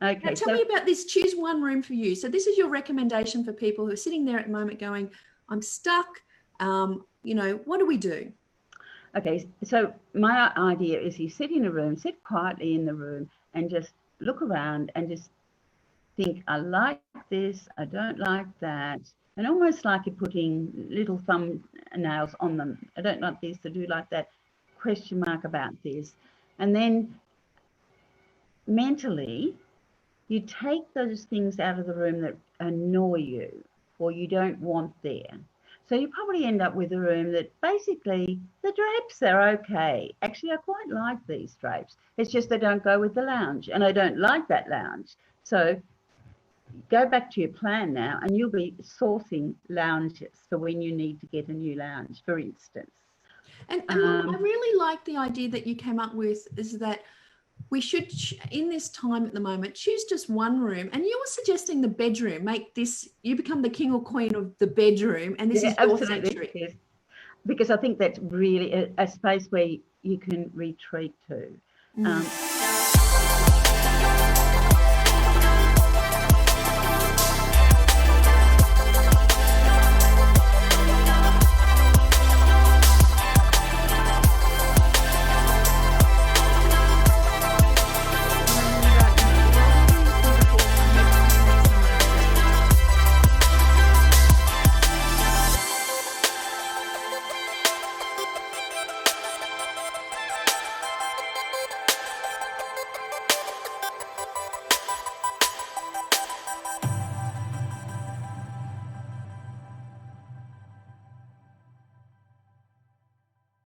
Okay. Now, tell me about this. Choose one room for you. So this is your recommendation for people who are sitting there at the moment going, I'm stuck. You know, what do we do? Okay, so my idea is you sit in a room, sit quietly in the room and just look around and just think, I like this, I don't like that. And almost like you're putting little thumbnails on them. I don't like this, I do like that, question mark about this. And then mentally, you take those things out of the room that annoy you or you don't want there. So you probably end up with a room that basically the drapes are okay. Actually, I quite like these drapes. It's just they don't go with the lounge and I don't like that lounge. So go back to your plan now and you'll be sourcing lounges for when you need to get a new lounge, for instance. And I really like the idea that you came up with, is that we should, in this time at the moment, choose just one room. And you were suggesting the bedroom, make this, you become the king or queen of the bedroom, and this is your sanctuary. Yes. Because I think that's really a space where you can retreat to.